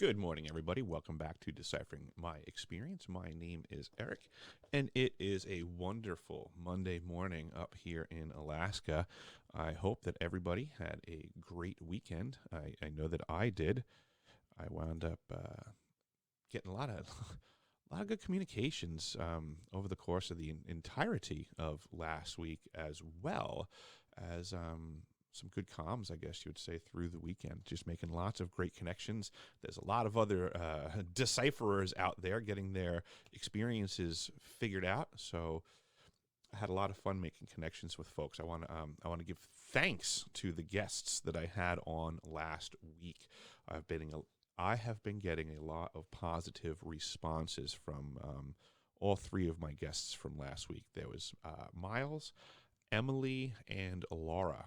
Good morning, everybody. Welcome back to Deciphering My Experience. My name is Eric, and it is a wonderful Monday morning up here in Alaska. I hope that everybody had a great weekend. I know that I did. I wound up getting a lot of a lot of good communications over the course of the entirety of last week, as well as some good comms, I guess you would say, through the weekend. Just making lots of great connections. There's a lot of other decipherers out there getting their experiences figured out. So I had a lot of fun making connections with folks. I want to give thanks to the guests that I had on last week. I have been getting a lot of positive responses from all three of my guests from last week. There was Miles, Emily, and Laura.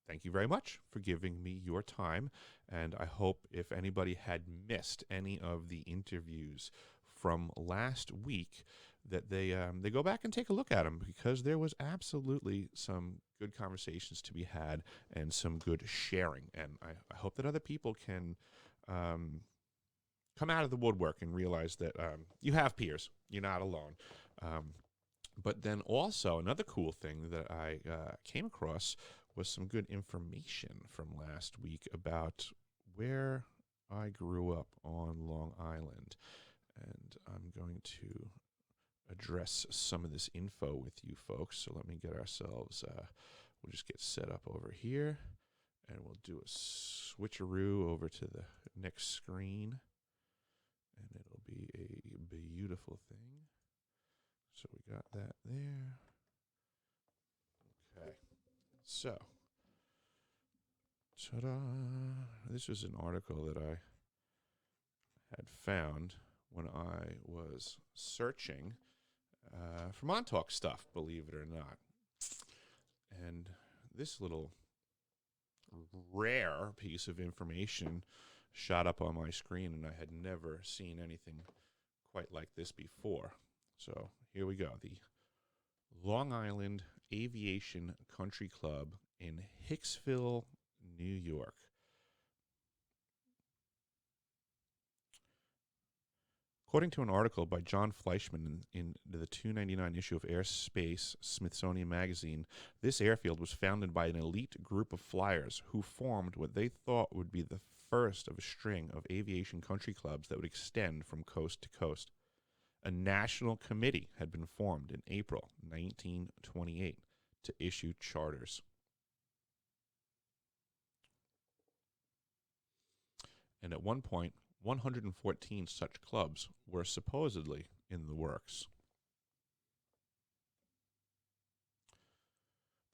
Thank you very much for giving me your time, and I hope if anybody had missed any of the interviews from last week that they go back and take a look at them, because there was absolutely some good conversations to be had and some good sharing, and I hope that other people can come out of the woodwork and realize that you have peers. You're not alone. But then also another cool thing that I came across was some good information from last week about where I grew up on Long Island. And I'm going to address some of this info with you folks. So let me get ourselves, we'll just get set up over here, and we'll do a switcheroo over to the next screen. And it'll be a beautiful thing. So we got that there. Okay. So, ta-da. This was an article that I had found when I was searching for Montauk stuff, believe it or not. And this little rare piece of information shot up on my screen, and I had never seen anything quite like this before. So here we go. The Long Island Aviation Country Club in Hicksville, New York. According to an article by John Fleischman in the 299 issue of Airspace Smithsonian Magazine, this airfield was founded by an elite group of flyers who formed what they thought would be the first of a string of aviation country clubs that would extend from coast to coast. A national committee had been formed in April 1928 to issue charters. And at one point, 114 such clubs were supposedly in the works.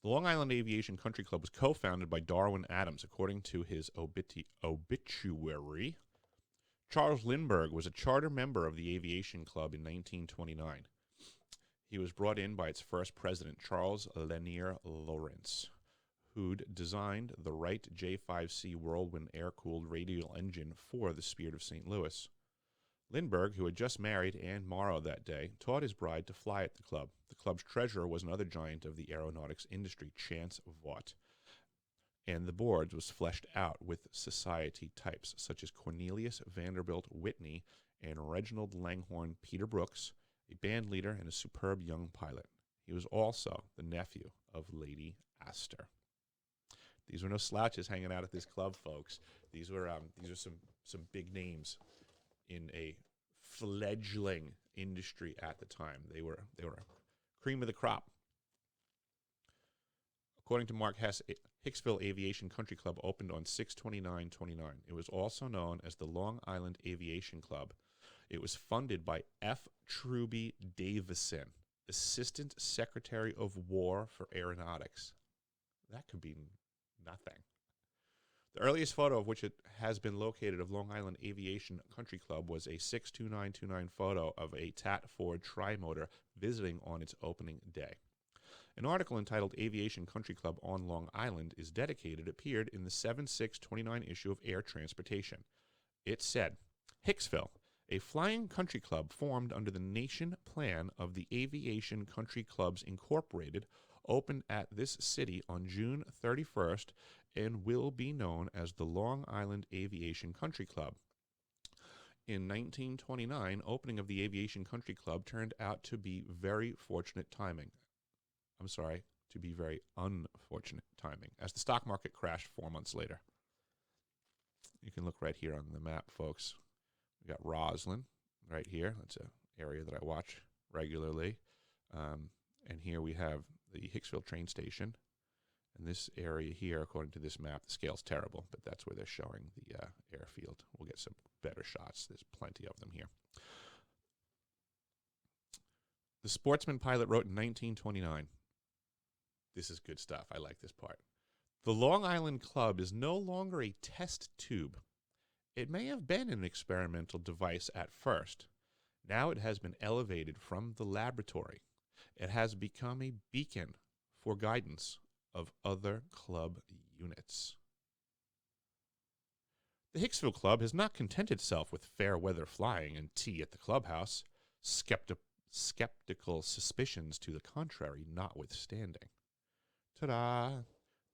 The Long Island Aviation Country Club was co-founded by Darwin Adams, according to his obituary. Charles Lindbergh was a charter member of the Aviation Club in 1929. He was brought in by its first president, Charles Lanier Lawrence, who'd designed the Wright J-5C Whirlwind air-cooled radial engine for the Spirit of St. Louis. Lindbergh, who had just married Anne Morrow that day, taught his bride to fly at the club. The club's treasurer was another giant of the aeronautics industry, Chance Vaught, and the board was fleshed out with society types such as Cornelius Vanderbilt Whitney and Reginald Langhorne Peter Brooks, a band leader and a superb young pilot. He was also the nephew of Lady Astor. These were no slouches hanging out at this club, folks. These were some big names in a fledgling industry at the time. They were cream of the crop. According to Mark Hess, Hicksville Aviation Country Club opened on 6/29/29. It was also known as the Long Island Aviation Club. It was funded by F. Truby Davison, Assistant Secretary of War for Aeronautics. That could be nothing. The earliest photo of which it has been located of Long Island Aviation Country Club was a 6/29/29 photo of a Tat Ford trimotor visiting on its opening day. An article entitled Aviation Country Club on Long Island is dedicated appeared in the 7/6/29 issue of Air Transportation. It said, Hicksville, a flying country club formed under the nation plan of the Aviation Country Clubs Incorporated, opened at this city on June 31st and will be known as the Long Island Aviation Country Club. in 1929, opening of the Aviation Country Club turned out to be very fortunate timing. I'm sorry, to be very unfortunate timing, as the stock market crashed 4 months later. You can look right here on the map, folks. We got Roslyn right here. That's an area that I watch regularly. And here we have the Hicksville train station. And this area here, according to this map, the scale's terrible, but that's where they're showing the airfield. We'll get some better shots. There's plenty of them here. The Sportsman pilot wrote in 1929. This is good stuff. I like this part. The Long Island Club is no longer a test tube. It may have been an experimental device at first. Now it has been elevated from the laboratory. It has become a beacon for guidance of other club units. The Hicksville Club has not contented itself with fair weather flying and tea at the clubhouse, skeptical suspicions to the contrary notwithstanding. Ta-da!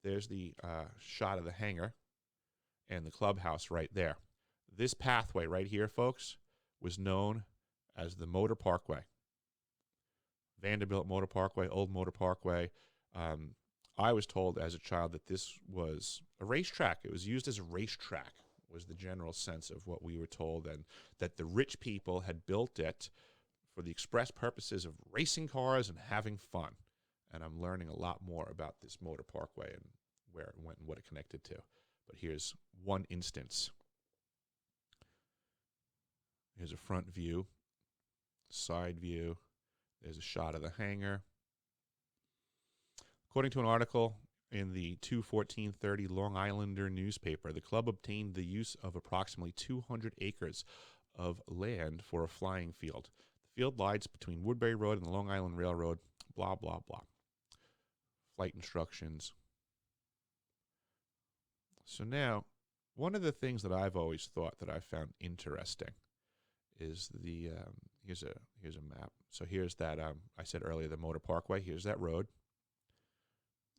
There's the shot of the hangar and the clubhouse right there. This pathway right here, folks, was known as the Motor Parkway. Vanderbilt Motor Parkway, Old Motor Parkway. I was told as a child that this was a racetrack. It was used as a racetrack, was the general sense of what we were told, and that the rich people had built it for the express purposes of racing cars and having fun. And I'm learning a lot more about this Motor Parkway and where it went and what it connected to. But here's one instance. Here's a front view, side view. There's a shot of the hangar. According to an article in the 2/14/30 Long Islander newspaper, the club obtained the use of approximately 200 acres of land for a flying field. The field lies between Woodbury Road and the Long Island Railroad, blah, blah, blah. Flight instructions. So now, one of the things that I've always thought that I found interesting is the, here's a map. So here's that, I said earlier, the Motor Parkway. Here's that road.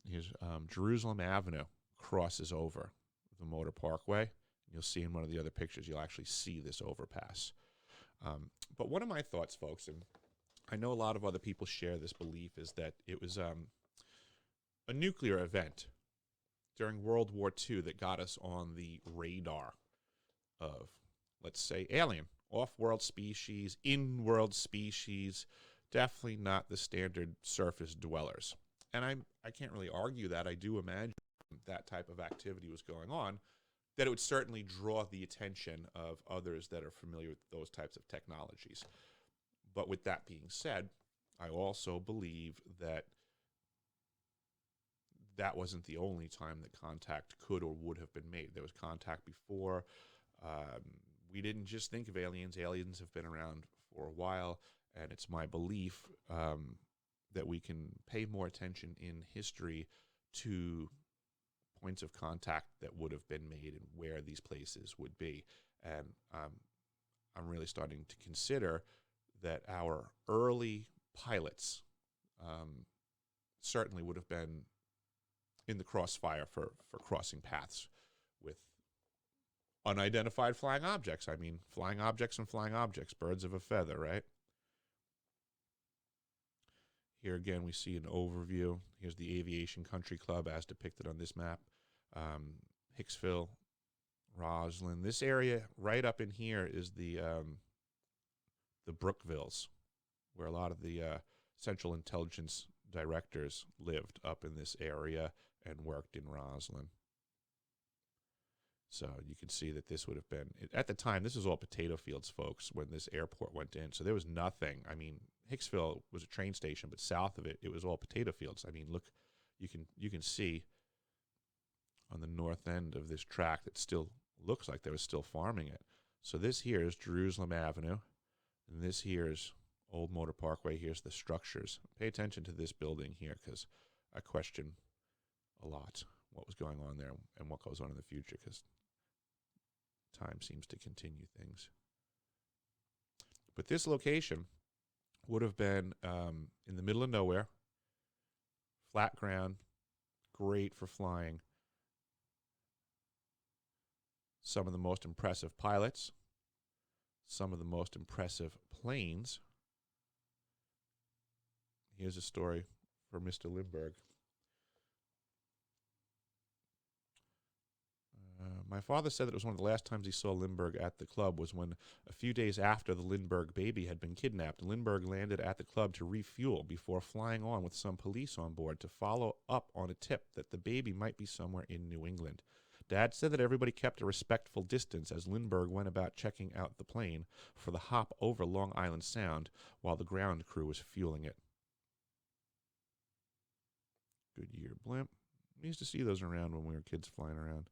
Here's Jerusalem Avenue crosses over the Motor Parkway. You'll see in one of the other pictures, you'll actually see this overpass. But one of my thoughts, folks, and I know a lot of other people share this belief, is that it was a nuclear event during World War II that got us on the radar of, let's say, alien, off-world species, in-world species, definitely not the standard surface dwellers. And I can't really argue that. I do imagine that type of activity was going on, that it would certainly draw the attention of others that are familiar with those types of technologies. But with that being said, I also believe that that wasn't the only time that contact could or would have been made. There was contact before. We didn't just think of aliens. Aliens have been around for a while, and it's my belief that we can pay more attention in history to points of contact that would have been made and where these places would be. And I'm really starting to consider that our early pilots certainly would have been in the crossfire for crossing paths with unidentified flying objects. I mean, flying objects and flying objects, birds of a feather, right? Here again, we see an overview. Here's the Aviation Country Club as depicted on this map. Hicksville, Roslyn. This area right up in here is the Brookvilles, where a lot of the Central Intelligence directors lived up in this area and worked in Roslyn. So you can see that this would have been, at the time, this was all potato fields, folks, when this airport went in. So there was nothing. I mean, Hicksville was a train station, but south of it, it was all potato fields. I mean, look, you can see on the north end of this track that still looks like they were still farming it. So this here is Jerusalem Avenue, and this here is Old Motor Parkway. Here's the structures. Pay attention to this building here, because I question a lot what was going on there and what goes on in the future, because time seems to continue things. But this location would have been in the middle of nowhere, flat ground, great for flying. Some of the most impressive pilots some of the most impressive planes. Here's a story for Mr. Lindbergh. My father said that it was one of the last times he saw Lindbergh at the club was when, a few days after the Lindbergh baby had been kidnapped, Lindbergh landed at the club to refuel before flying on with some police on board to follow up on a tip that the baby might be somewhere in New England. Dad said that everybody kept a respectful distance as Lindbergh went about checking out the plane for the hop over Long Island Sound while the ground crew was fueling it. Goodyear blimp. We used to see those around when we were kids flying around.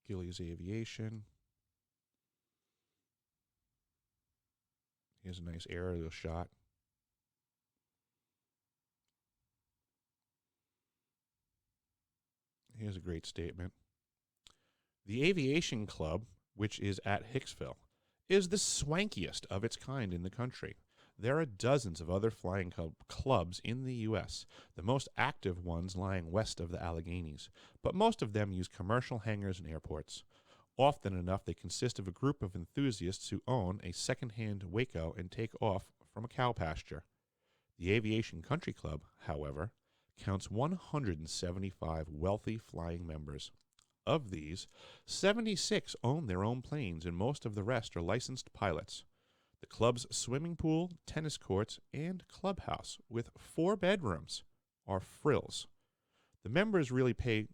Gillies Aviation. Here's a nice aerial shot. Here's a great statement. The Aviation Club, which is at Hicksville, is the swankiest of its kind in the country. There are dozens of other flying clubs in the U.S., the most active ones lying west of the Alleghenies, but most of them use commercial hangars and airports. Often enough, they consist of a group of enthusiasts who own a second-hand Waco and take off from a cow pasture. The Aviation Country Club, however, counts 175 wealthy flying members. Of these, 76 own their own planes, and most of the rest are licensed pilots. The club's swimming pool, tennis courts, and clubhouse, with 4 bedrooms, are frills. The members really pay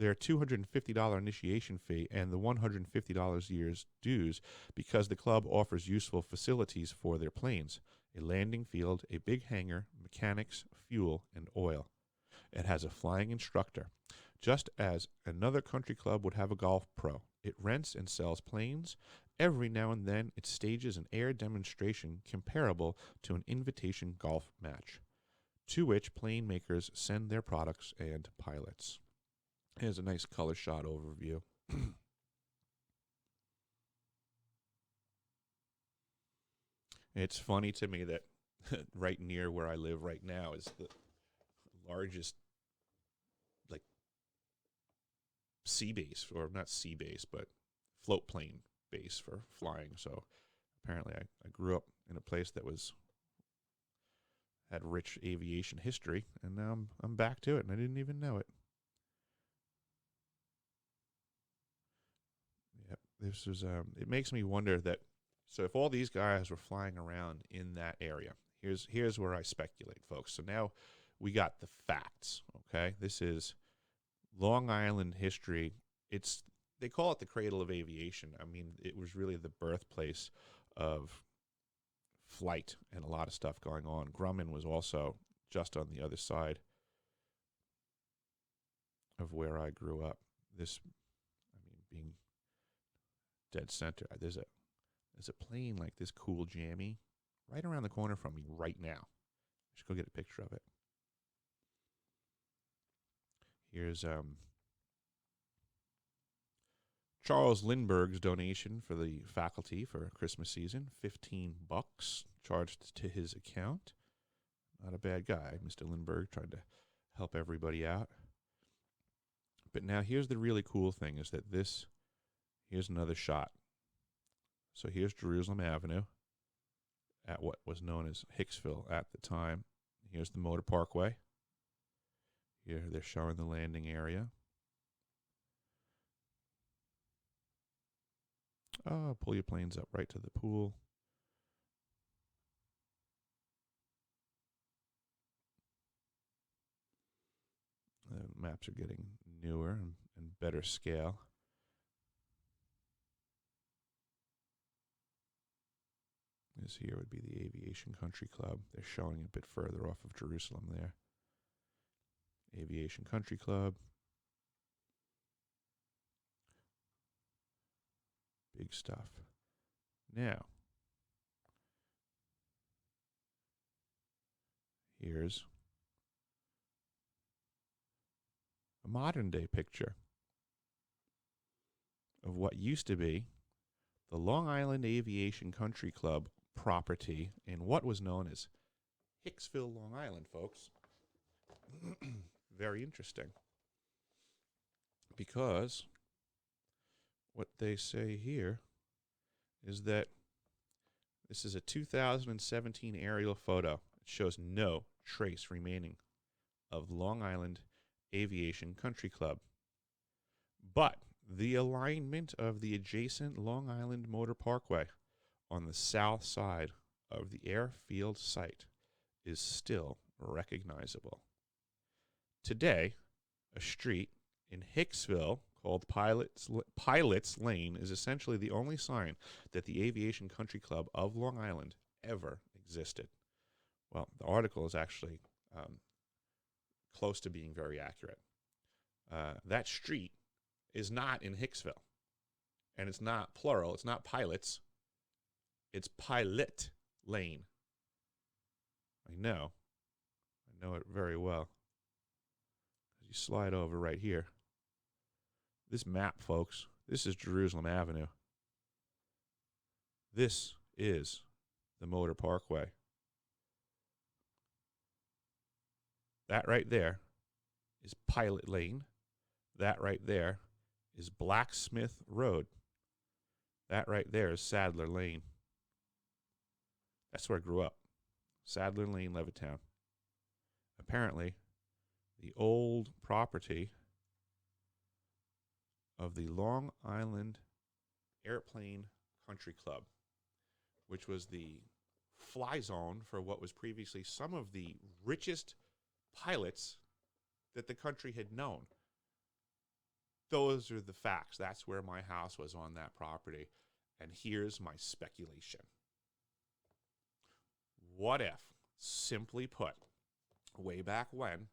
their $250 initiation fee and the $150 a year's dues because the club offers useful facilities for their planes: a landing field, a big hangar, mechanics, fuel, and oil. It has a flying instructor, just as another country club would have a golf pro. It rents and sells planes. Every now and then, it stages an air demonstration comparable to an invitation golf match, to which plane makers send their products and pilots. Here's a nice color shot overview. It's funny to me that right near where I live right now is the largest, like, sea base, or not sea base, but float plane base for flying. So apparently I grew up in a place that had rich aviation history, and now I'm back to it, and I didn't even know it. Yep, this was it makes me wonder that, so if all these guys were flying around in that area, here's where I speculate, folks. So now we got the facts, okay? This is Long Island history. They call it the cradle of aviation. I mean, it was really the birthplace of flight and a lot of stuff going on. Grumman was also just on the other side of where I grew up. Being dead center, there's a plane like this cool jammy right around the corner from me right now. I should go get a picture of it. Here's Charles Lindbergh's donation for the faculty for Christmas season, $15 charged to his account. Not a bad guy, Mr. Lindbergh, trying to help everybody out. But now here's the really cool thing, is that here's another shot. So here's Jerusalem Avenue at what was known as Hicksville at the time. Here's the Motor Parkway. Here they're showing the landing area. Oh, pull your planes up right to the pool. The maps are getting newer and better scale. This here would be the Aviation Country Club. They're showing a bit further off of Jerusalem there. Aviation Country Club. Big stuff. Now, here's a modern day picture of what used to be the Long Island Aviation Country Club property in what was known as Hicksville, Long Island, folks. Very interesting. because what they say here is that this is a 2017 aerial photo. It shows no trace remaining of Long Island Aviation Country Club. But the alignment of the adjacent Long Island Motor Parkway on the south side of the airfield site is still recognizable. Today, a street in Hicksville called Pilot's Lane is essentially the only sign that the Aviation Country Club of Long Island ever existed. Well, the article is actually close to being very accurate. That street is not in Hicksville, and it's not plural. It's not pilots. It's Pilot Lane. I know it very well. You slide over right here. This map, folks, this is Jerusalem Avenue. This is the Motor Parkway. That right there is Pilot Lane. That right there is Blacksmith Road. That right there is Sadler Lane. That's where I grew up. Sadler Lane, Levittown. Apparently, the old property of the Long Island Airplane Country Club, which was the fly zone for what was previously some of the richest pilots that the country had known. Those are the facts. That's where my house was, on that property. And here's my speculation. What if, simply put, way back when,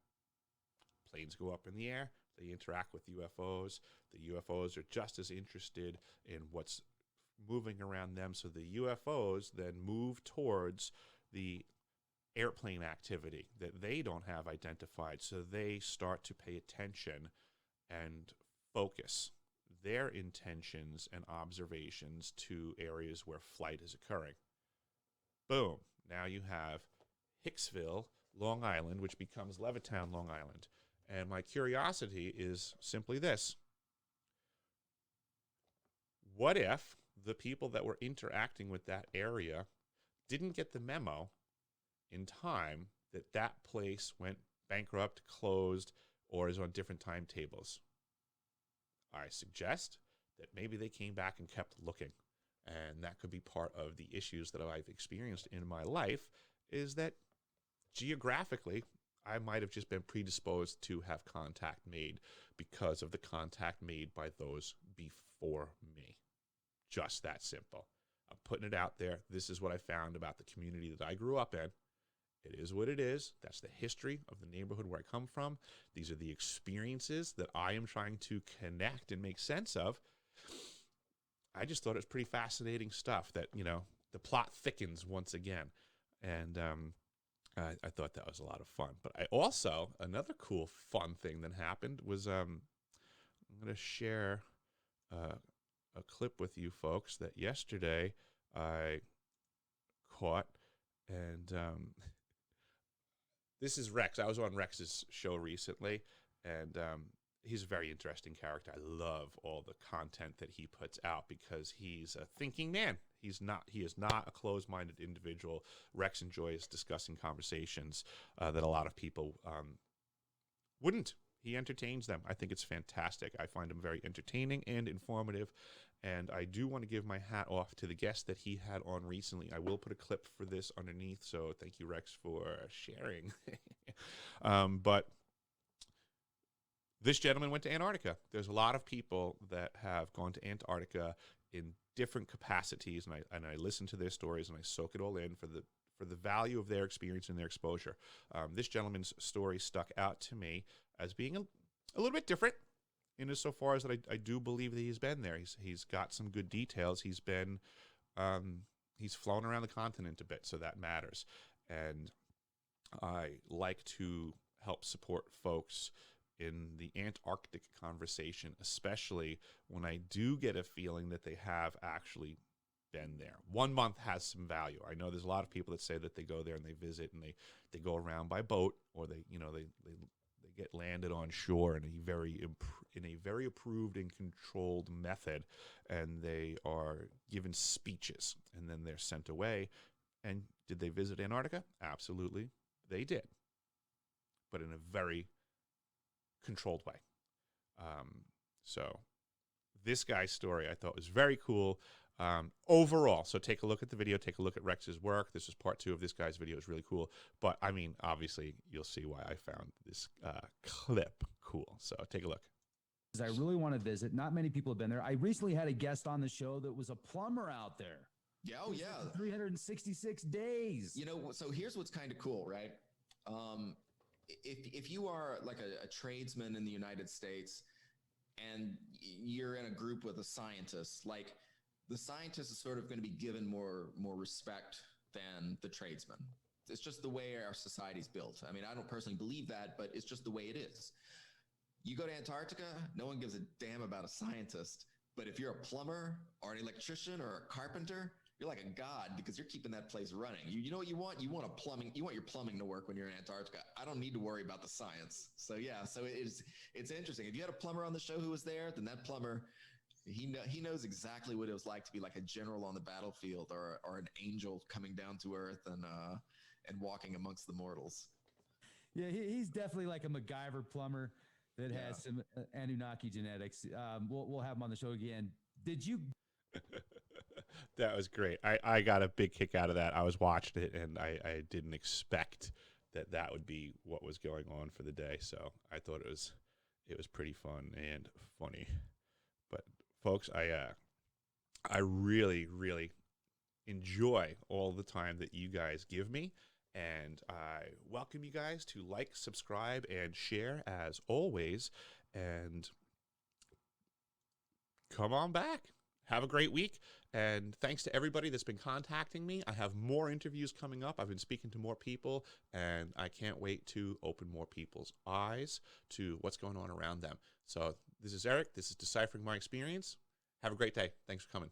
planes go up in the air, they interact with UFOs. The UFOs are just as interested in what's moving around them. So the UFOs then move towards the airplane activity that they don't have identified. So they start to pay attention and focus their intentions and observations to areas where flight is occurring. Boom. Now you have Hicksville, Long Island, which becomes Levittown, Long Island. And my curiosity is simply this. What if the people that were interacting with that area didn't get the memo in time that that place went bankrupt, closed, or is on different timetables? I suggest that maybe they came back and kept looking. And that could be part of the issues that I've experienced in my life, is that geographically, I might have just been predisposed to have contact made because of the contact made by those before me. Just that simple. I'm putting it out there. This is what I found about the community that I grew up in. It is what it is. That's the history of the neighborhood where I come from. These are the experiences that I am trying to connect and make sense of. I just thought it was pretty fascinating stuff that, the plot thickens once again. And I thought that was a lot of fun. But I also, another cool, fun thing that happened was I'm going to share a clip with you folks that yesterday I caught. And this is Rex. I was on Rex's show recently, and he's a very interesting character. I love all the content that he puts out because he's a thinking man. He is not a closed-minded individual. Rex enjoys discussing conversations that a lot of people wouldn't. He entertains them. I think it's fantastic. I find him very entertaining and informative. And I do want to give my hat off to the guest that he had on recently. I will put a clip for this underneath, so thank you, Rex, for sharing. But this gentleman went to Antarctica. There's a lot of people that have gone to Antarctica in different capacities, and I listen to their stories and I soak it all in for the value of their experience and their exposure. This gentleman's story stuck out to me as being a little bit different, in as so far as that I do believe that he's been there. He's got some good details. He's been he's flown around the continent a bit, so that matters. And I like to help support folks in the Antarctic conversation, especially when I do get a feeling that they have actually been there. 1 month has some value. I know there's a lot of people that say that they go there and they visit and they go around by boat, or they They get landed on shore in a very approved and controlled method, and they are given speeches, and then they're sent away. And did they visit Antarctica? Absolutely, they did, but in a very controlled way. So this guy's story I thought was very cool. Overall, so take a look at the video, take a look at Rex's work. This is part 2 of this guy's video. It's really cool. But, I mean, obviously, you'll see why I found this clip cool. So take a look. I really want to visit. Not many people have been there. I recently had a guest on the show that was a plumber out there. Yeah, oh, yeah. 366 days. You know, so here's what's kind of cool, right? If you are like a tradesman in the United States and you're in a group with a scientist, like the scientist is sort of going to be given more respect than the tradesman. It's just the way our society's built. I mean, I don't personally believe that, but it's just the way it is. You go to Antarctica, no one gives a damn about a scientist. But if you're a plumber or an electrician or a carpenter, you're like a god because you're keeping that place running. You know what you want? You want your plumbing to work when you're in Antarctica. I don't need to worry about the science. So yeah, so it's interesting. If you had a plumber on the show who was there, then that plumber, he knows exactly what it was like to be like a general on the battlefield or an angel coming down to earth and walking amongst the mortals. Yeah, he's definitely like a MacGyver plumber that has some Anunnaki genetics. We'll have him on the show again. Did you? That was great. I got a big kick out of that. I was watching it, and I didn't expect that would be what was going on for the day. So I thought it was pretty fun and funny. But folks, I really, really enjoy all the time that you guys give me. And I welcome you guys to like, subscribe, and share as always. And come on back. Have a great week. And thanks to everybody that's been contacting me. I have more interviews coming up. I've been speaking to more people, and I can't wait to open more people's eyes to what's going on around them. So this is Eric. This is Deciphering My Experience. Have a great day. Thanks for coming.